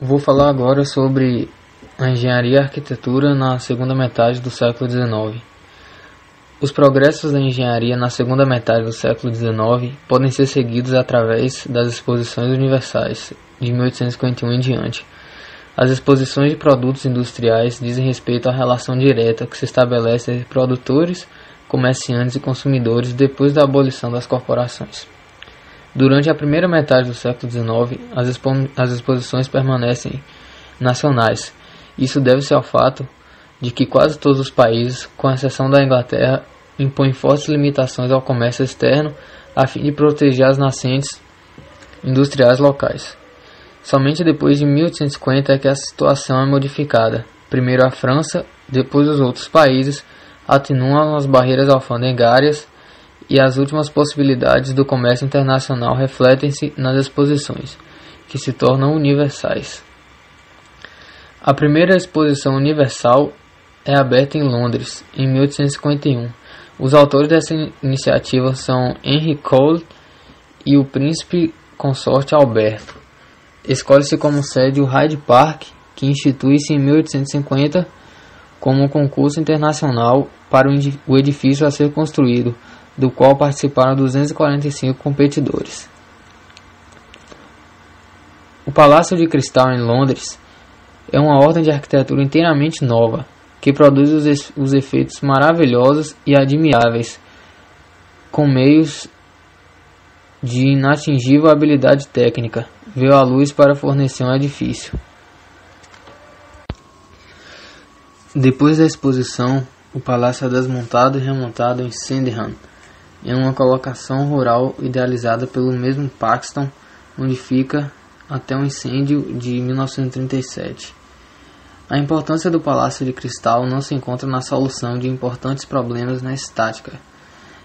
Vou falar agora sobre a engenharia e a arquitetura na segunda metade do século XIX. Os progressos da engenharia na segunda metade do século XIX podem ser seguidos através das exposições universais de 1851 em diante. As exposições de produtos industriais dizem respeito à relação direta que se estabelece entre produtores, comerciantes e consumidores depois da abolição das corporações. Durante a primeira metade do século XIX, as exposições permanecem nacionais. Isso deve-se ao fato de que quase todos os países, com exceção da Inglaterra, impõem fortes limitações ao comércio externo a fim de proteger as nascentes industriais locais. Somente depois de 1850 é que a situação é modificada. Primeiro a França, depois os outros países atenuam as barreiras alfandegárias e as últimas possibilidades do comércio internacional refletem-se nas exposições, que se tornam universais. A primeira exposição universal é aberta em Londres, em 1851. Os autores dessa iniciativa são Henry Cole e o príncipe consorte Alberto. Escolhe-se como sede o Hyde Park, que institui-se em 1850 como um concurso internacional para o edifício a ser construído, do qual participaram 245 competidores. O Palácio de Cristal em Londres é uma ordem de arquitetura inteiramente nova, que produz os efeitos maravilhosos e admiráveis, com meios de inatingível habilidade técnica, veio à luz para fornecer um edifício. Depois da exposição, o palácio é desmontado e remontado em Sydenham, em uma colocação rural idealizada pelo mesmo Paxton, onde fica até o incêndio de 1937. A importância do Palácio de Cristal não se encontra na solução de importantes problemas na estática,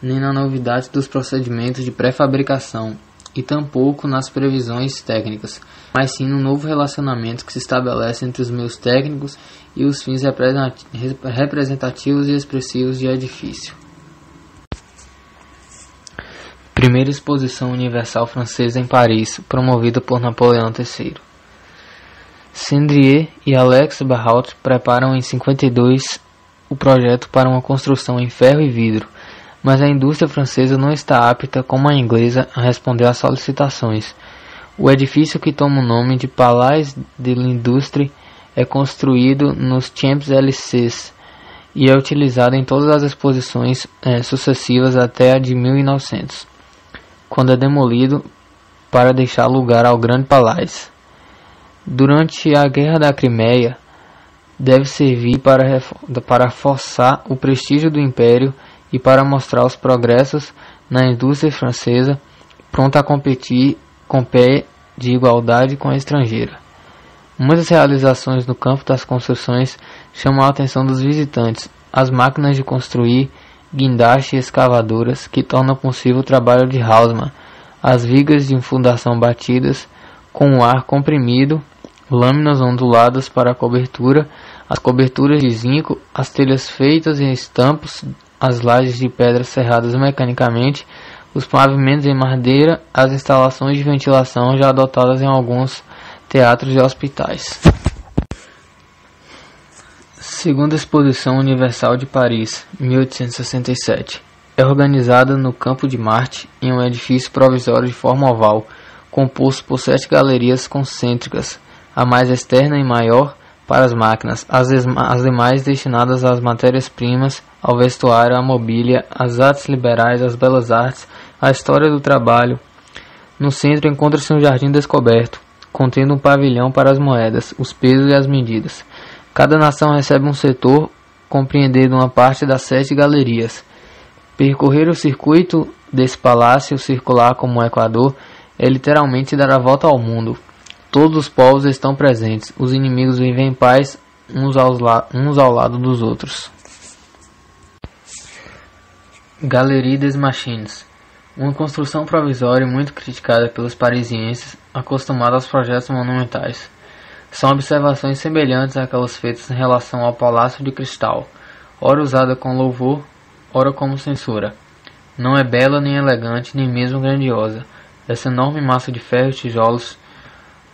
nem na novidade dos procedimentos de pré-fabricação, e tampouco nas previsões técnicas, mas sim no novo relacionamento que se estabelece entre os meios técnicos e os fins representativos e expressivos de edifício. Primeira Exposição Universal Francesa em Paris, promovida por Napoleão III. Cendrier e Alex Barrault preparam em 52 o projeto para uma construção em ferro e vidro, mas a indústria francesa não está apta, como a inglesa, a responder às solicitações. O edifício, que toma o nome de Palais de l'Industrie, é construído nos Champs-Élysées e é utilizado em todas as exposições sucessivas até a de 1900, quando é demolido para deixar lugar ao Grande Palais. Durante a Guerra da Crimeia, deve servir para reforçar o prestígio do Império e para mostrar os progressos na indústria francesa, pronta a competir com pé de igualdade com a estrangeira. Muitas realizações no campo das construções chamam a atenção dos visitantes: as máquinas de construir, guindaste e escavadoras, que tornam possível o trabalho de Haussmann, as vigas de fundação batidas com o ar comprimido, lâminas onduladas para a cobertura, as coberturas de zinco, as telhas feitas em estampos, as lajes de pedras serradas mecanicamente, os pavimentos em madeira, as instalações de ventilação já adotadas em alguns teatros e hospitais. Segunda Exposição Universal de Paris, 1867. É organizada no Campo de Marte, em um edifício provisório de forma oval, composto por 7 galerias concêntricas, a mais externa e maior para as máquinas, as demais destinadas às matérias-primas, ao vestuário, à mobília, às artes liberais, às belas artes, à história do trabalho. No centro encontra-se um jardim descoberto, contendo um pavilhão para as moedas, os pesos e as medidas. Cada nação recebe um setor, compreendendo uma parte das 7 galerias. Percorrer o circuito desse palácio circular como um equador é literalmente dar a volta ao mundo. Todos os povos estão presentes, os inimigos vivem em paz uns ao lado dos outros. Galerie des Machines, uma construção provisória muito criticada pelos parisienses acostumados aos projetos monumentais. São observações semelhantes àquelas feitas em relação ao Palácio de Cristal, ora usada com louvor, ora como censura. Não é bela nem elegante, nem mesmo grandiosa. Essa enorme massa de ferro e tijolos,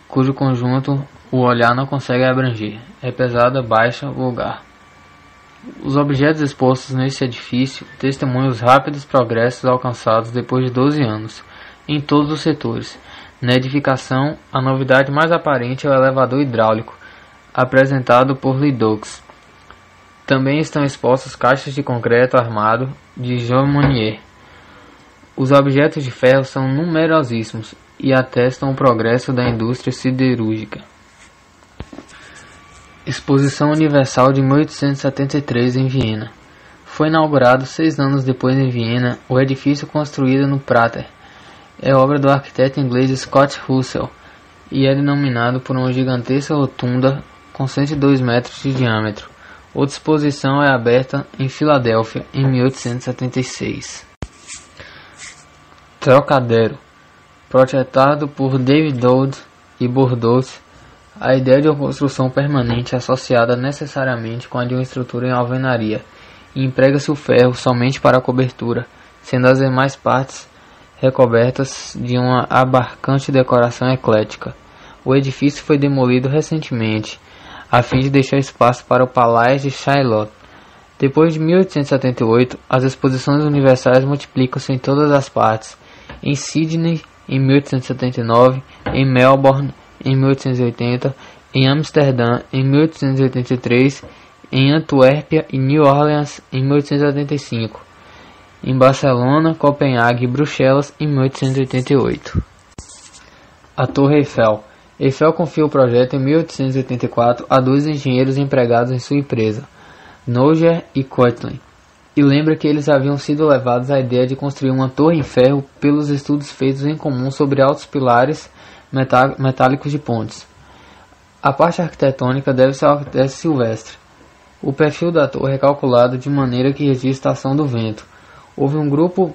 cujo conjunto o olhar não consegue abranger. É pesada, baixa, vulgar. Os objetos expostos neste edifício testemunham os rápidos progressos alcançados depois de 12 anos, em todos os setores. Na edificação, a novidade mais aparente é o elevador hidráulico, apresentado por Ledoux. Também estão expostas caixas de concreto armado de Jean Monnier. Os objetos de ferro são numerosíssimos e atestam o progresso da indústria siderúrgica. Exposição Universal de 1873 em Viena. Foi inaugurado 6 anos depois em Viena o edifício construído no Prater. É obra do arquiteto inglês Scott Russell e é denominado por uma gigantesca rotunda com 102 metros de diâmetro. Outra exposição é aberta em Filadélfia em 1876. Trocadero. Projetado por David Dodd e Bordeaux, a ideia de uma construção permanente associada necessariamente com a de uma estrutura em alvenaria, e emprega-se o ferro somente para a cobertura, sendo as demais partes recobertas de uma abarcante decoração eclética. O edifício foi demolido recentemente, a fim de deixar espaço para o Palais de Chaillot. Depois de 1878, as exposições universais multiplicam-se em todas as partes. Em Sydney, em 1879, em Melbourne, em 1880, em Amsterdã, em 1883, em Antuérpia e New Orleans, em 1885, em Barcelona, Copenhague e Bruxelas, em 1888. A Torre Eiffel. Eiffel confia o projeto em 1884 a 2 engenheiros empregados em sua empresa, Noger e Coetlen, e lembra que eles haviam sido levados à ideia de construir uma torre em ferro pelos estudos feitos em comum sobre altos pilares metálicos de pontes. A parte arquitetônica deve ser arquiteto Silvestre. O perfil da torre é calculado de maneira que registra a ação do vento. Houve um grupo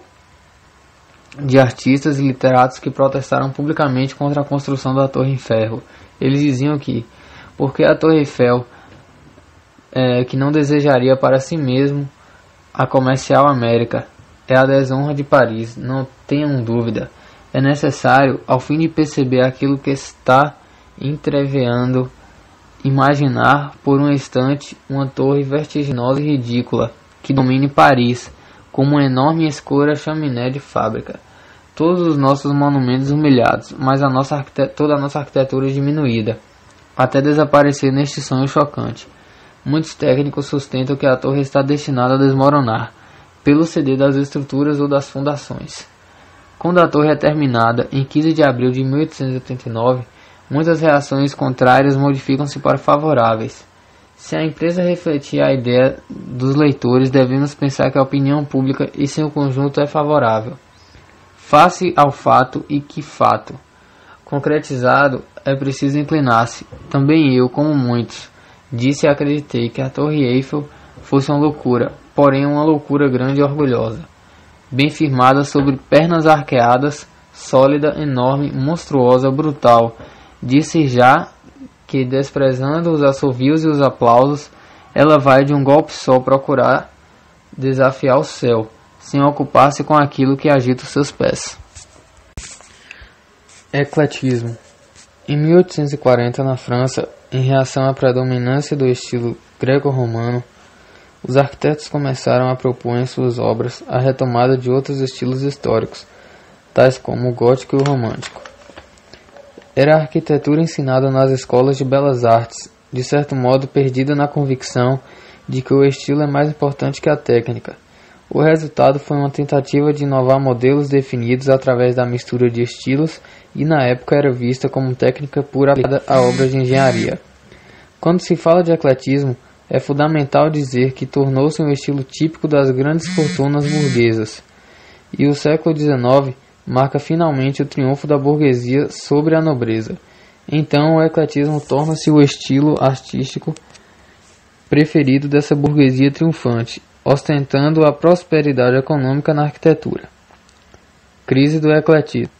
de artistas e literatos que protestaram publicamente contra a construção da torre em ferro. Eles diziam que, porque a Torre Eiffel que não desejaria para si mesmo a comercial América, é a desonra de Paris, não tenham dúvida. É necessário, ao fim de perceber aquilo que está entreveando, imaginar por um instante uma torre vertiginosa e ridícula que domine Paris, como uma enorme e escura chaminé de fábrica. Todos os nossos monumentos humilhados, mas toda a nossa arquitetura diminuída, até desaparecer neste sonho chocante. Muitos técnicos sustentam que a torre está destinada a desmoronar, pelo ceder das estruturas ou das fundações. Quando a torre é terminada, em 15 de abril de 1889, muitas reações contrárias modificam-se para favoráveis. Se a empresa refletir a ideia dos leitores, devemos pensar que a opinião pública em seu conjunto é favorável. Face ao fato e que fato concretizado, é preciso inclinar-se. Também eu, como muitos, disse e acreditei que a Torre Eiffel fosse uma loucura, porém uma loucura grande e orgulhosa, bem firmada sobre pernas arqueadas, sólida, enorme, monstruosa, brutal. Disse já que, desprezando os assovios e os aplausos, ela vai de um golpe só procurar desafiar o céu, sem ocupar-se com aquilo que agita os seus pés. Ecletismo. Em 1840, na França, em reação à predominância do estilo greco-romano, os arquitetos começaram a propor em suas obras a retomada de outros estilos históricos, tais como o gótico e o romântico. Era a arquitetura ensinada nas escolas de belas artes, de certo modo perdida na convicção de que o estilo é mais importante que a técnica. O resultado foi uma tentativa de inovar modelos definidos através da mistura de estilos e na época era vista como técnica pura aplicada a obras de engenharia. Quando se fala de ecletismo, é fundamental dizer que tornou-se um estilo típico das grandes fortunas burguesas, e o século XIX marca finalmente o triunfo da burguesia sobre a nobreza. Então o ecletismo torna-se o estilo artístico preferido dessa burguesia triunfante, ostentando a prosperidade econômica na arquitetura. Crise do ecletismo.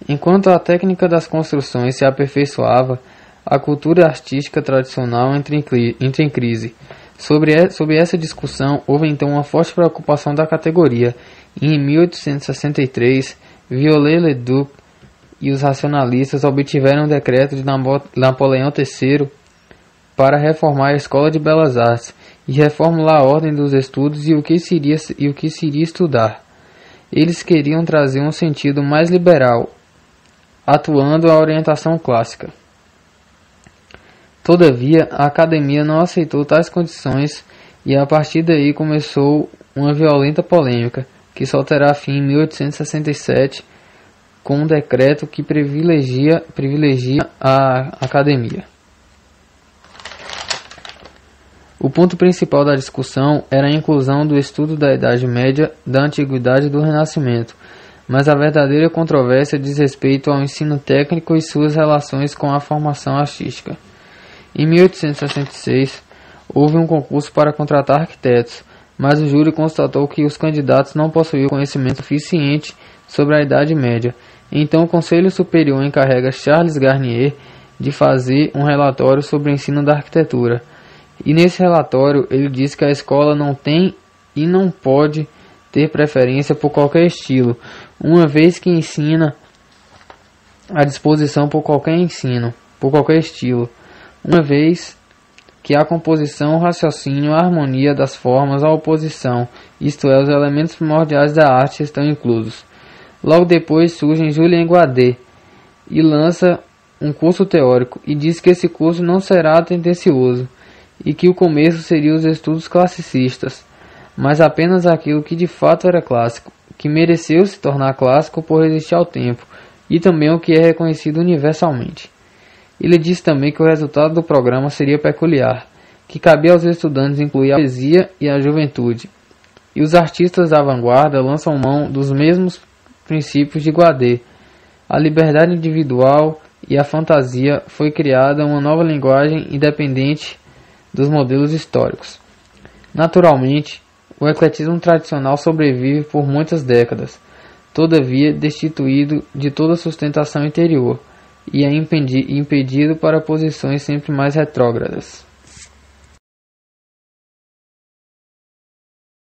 Enquanto a técnica das construções se aperfeiçoava, a cultura artística tradicional entra em crise. Sobre essa discussão, houve então uma forte preocupação da categoria, e em 1863, Viollet-le-Duc e os racionalistas obtiveram o decreto de Napoleão III para reformar a Escola de Belas Artes e reformular a ordem dos estudos e o que se iria estudar. Eles queriam trazer um sentido mais liberal, atuando a orientação clássica. Todavia, a academia não aceitou tais condições e a partir daí começou uma violenta polêmica, que só terá fim em 1867, com um decreto que privilegia a academia. O ponto principal da discussão era a inclusão do estudo da Idade Média, da Antiguidade e do Renascimento, mas a verdadeira controvérsia diz respeito ao ensino técnico e suas relações com a formação artística. Em 1866, houve um concurso para contratar arquitetos, mas o júri constatou que os candidatos não possuíam conhecimento suficiente sobre a Idade Média. Então o Conselho Superior encarrega Charles Garnier de fazer um relatório sobre o ensino da arquitetura. E nesse relatório ele diz que a escola não tem e não pode ter preferência por qualquer estilo, uma vez que ensina a disposição por qualquer estilo, uma vez que a composição, o raciocínio, a harmonia das formas, a oposição, isto é, os elementos primordiais da arte estão inclusos. Logo depois surge Julien Guadet e lança um curso teórico e diz que esse curso não será tendencioso e que o começo seria os estudos classicistas, mas apenas aquilo que de fato era clássico, que mereceu se tornar clássico por resistir ao tempo, e também o que é reconhecido universalmente. Ele disse também que o resultado do programa seria peculiar, que cabia aos estudantes incluir a poesia e a juventude, e os artistas da vanguarda lançam mão dos mesmos princípios de Guadet. A liberdade individual e a fantasia foi criada uma nova linguagem independente dos modelos históricos. Naturalmente, o ecletismo tradicional sobrevive por muitas décadas, todavia destituído de toda sustentação interior, e é impedido para posições sempre mais retrógradas.